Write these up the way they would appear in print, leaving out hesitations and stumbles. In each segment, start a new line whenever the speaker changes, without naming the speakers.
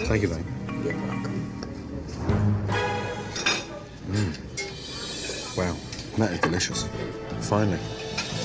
Thank you, mate.
You're welcome.
Wow, that is delicious. Finally,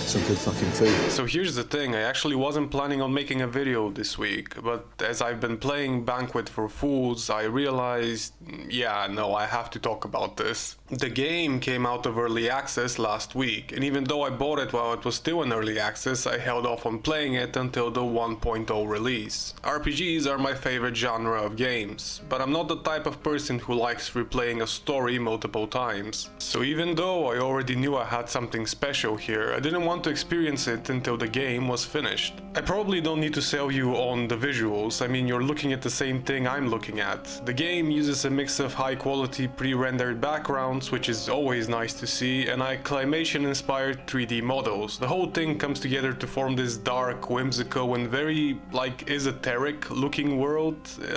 some good fucking food.
So here's the thing, I actually wasn't planning on making a video this week, but as I've been playing Banquet for Fools, I realized, yeah, no, I have to talk about this. The game came out of early access last week, and even though I bought it while it was still in early access, I held off on playing it until the 1.0 release. RPGs are my favorite genre of games, but I'm not the type of person who likes replaying a story multiple times. So even though I already knew I had something special here, I didn't want to experience it until the game was finished. I probably don't need to sell you on the visuals, I mean you're looking at the same thing I'm looking at. The game uses a mix of high quality pre-rendered backgrounds, which is always nice to see, and claymation-inspired 3D models. The whole thing comes together to form this dark, whimsical and very, esoteric looking world,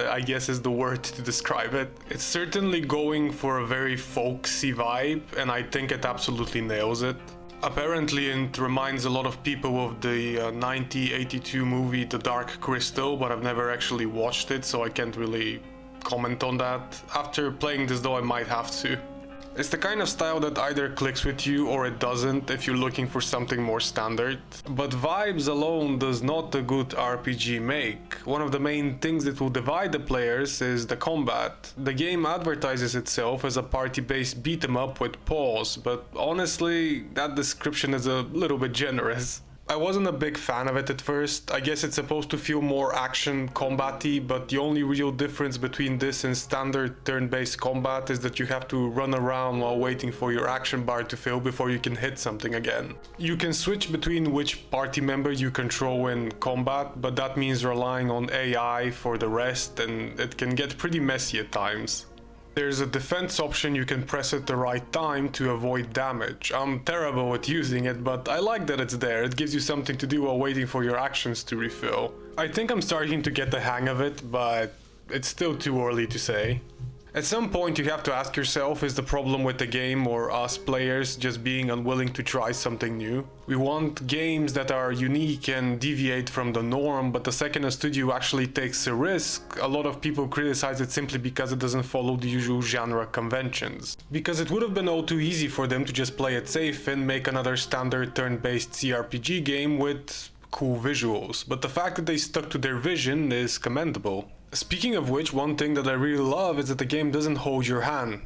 I guess is the word to describe it. It's certainly going for a very folksy vibe, and I think it absolutely nails it. Apparently it reminds a lot of people of the 1982 movie The Dark Crystal, but I've never actually watched it, so I can't really comment on that. After playing this though, I might have to. It's the kind of style that either clicks with you or it doesn't if you're looking for something more standard. But vibes alone does not a good RPG make. One of the main things that will divide the players is the combat. The game advertises itself as a party-based beat-em-up with paws, but honestly, that description is a little bit generous. I wasn't a big fan of it at first. I guess it's supposed to feel more action combat-y, but the only real difference between this and standard turn-based combat is that you have to run around while waiting for your action bar to fill before you can hit something again. You can switch between which party member you control in combat, but that means relying on AI for the rest, and it can get pretty messy at times. There's a defense option you can press at the right time to avoid damage. I'm terrible at using it, but I like that it's there. It gives you something to do while waiting for your actions to refill. I think I'm starting to get the hang of it, but it's still too early to say. At some point you have to ask yourself, is the problem with the game or us players just being unwilling to try something new? We want games that are unique and deviate from the norm, but the second a studio actually takes a risk, a lot of people criticize it simply because it doesn't follow the usual genre conventions. Because it would have been all too easy for them to just play it safe and make another standard turn-based CRPG game with cool visuals, but the fact that they stuck to their vision is commendable. Speaking of which, one thing that I really love is that the game doesn't hold your hand,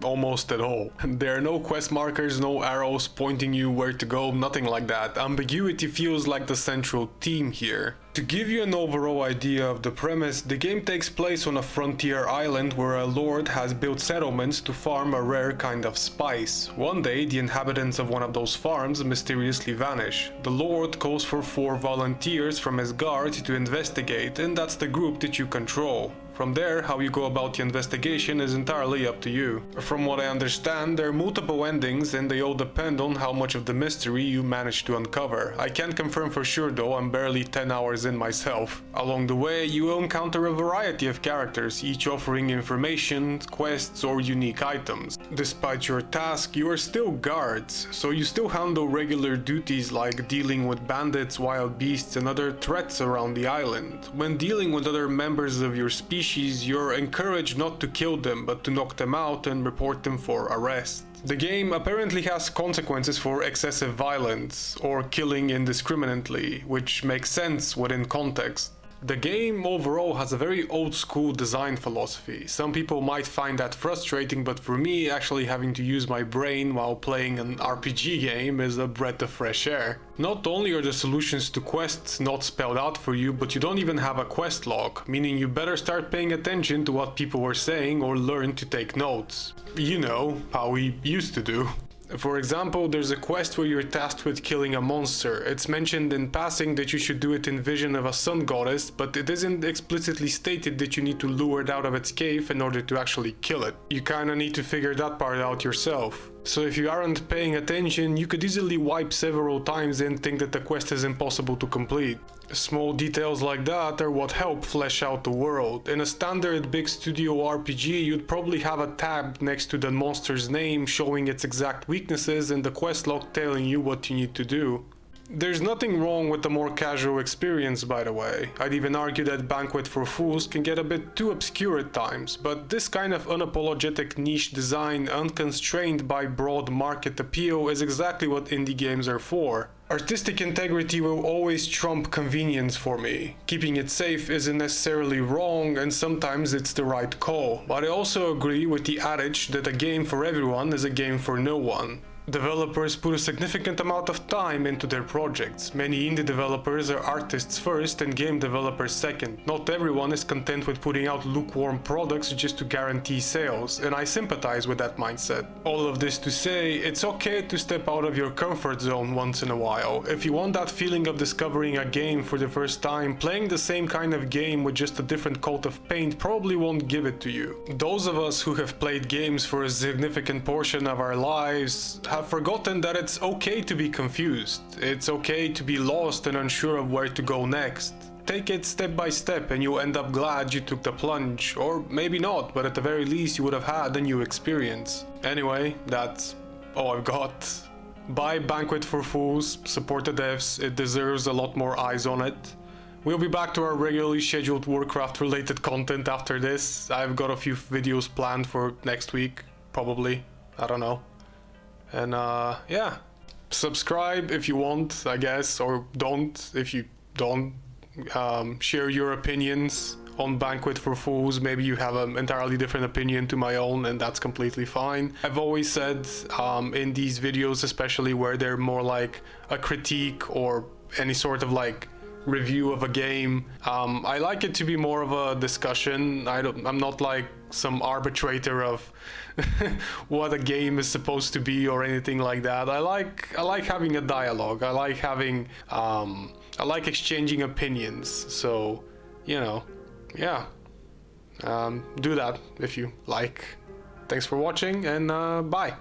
almost at all. There are no quest markers, no arrows pointing you where to go, nothing like that. Ambiguity feels like the central theme here. To give you an overall idea of the premise, the game takes place on a frontier island where a lord has built settlements to farm a rare kind of spice. One day, the inhabitants of one of those farms mysteriously vanish. The lord calls for 4 volunteers from his guard to investigate, and that's the group that you control. From there, how you go about the investigation is entirely up to you. From what I understand, there are multiple endings and they all depend on how much of the mystery you manage to uncover. I can't confirm for sure though, I'm barely 10 hours in myself. Along the way, you will encounter a variety of characters, each offering information, quests or unique items. Despite your task, you are still guards, so you still handle regular duties like dealing with bandits, wild beasts and other threats around the island. When dealing with other members of your species, you're encouraged not to kill them, but to knock them out and report them for arrest. The game apparently has consequences for excessive violence or killing indiscriminately, which makes sense within context. The game overall has a very old school design philosophy. Some people might find that frustrating, but for me, actually having to use my brain while playing an RPG game is a breath of fresh air. Not only are the solutions to quests not spelled out for you, but you don't even have a quest log, meaning you better start paying attention to what people are saying or learn to take notes. You know, how we used to do. For example, there's a quest where you're tasked with killing a monster. It's mentioned in passing that you should do it in vision of a sun goddess, but it isn't explicitly stated that you need to lure it out of its cave in order to actually kill it. You kinda need to figure that part out yourself. So if you aren't paying attention, you could easily wipe several times and think that the quest is impossible to complete. Small details like that are what help flesh out the world. In a standard big studio RPG, you'd probably have a tab next to the monster's name showing its exact weaknesses and the quest log telling you what you need to do. There's nothing wrong with the more casual experience, by the way. I'd even argue that Banquet for Fools can get a bit too obscure at times, but this kind of unapologetic niche design, unconstrained by broad market appeal, is exactly what indie games are for. Artistic integrity will always trump convenience for me. Keeping it safe isn't necessarily wrong, and sometimes it's the right call, but I also agree with the adage that a game for everyone is a game for no one. Developers put a significant amount of time into their projects. Many indie developers are artists first and game developers second. Not everyone is content with putting out lukewarm products just to guarantee sales, and I sympathize with that mindset. All of this to say, it's okay to step out of your comfort zone once in a while. If you want that feeling of discovering a game for the first time, playing the same kind of game with just a different coat of paint probably won't give it to you. Those of us who have played games for a significant portion of our lives have forgotten that it's okay to be confused. It's okay to be lost and unsure of where to go next. Take it step by step and you'll end up glad you took the plunge, or maybe not, but at the very least you would have had a new experience. Anyway, that's all I've got. Buy Banquet for Fools, support the devs, it deserves a lot more eyes on it. We'll be back to our regularly scheduled Warcraft related content after this. I've got a few videos planned for next week, probably, I don't know. And yeah, subscribe if you want, I guess, or don't if you don't. Share your opinions on Banquet for Fools. Maybe you have an entirely different opinion to my own, and that's completely fine. I've always said in these videos, especially where they're more like a critique or any sort of like review of a game, I like it to be more of a discussion. I'm not like some arbitrator of what a game is supposed to be or anything like that. I like having a dialogue. I like having I like exchanging opinions. So, you know, yeah, do that if you like. Thanks for watching, and bye.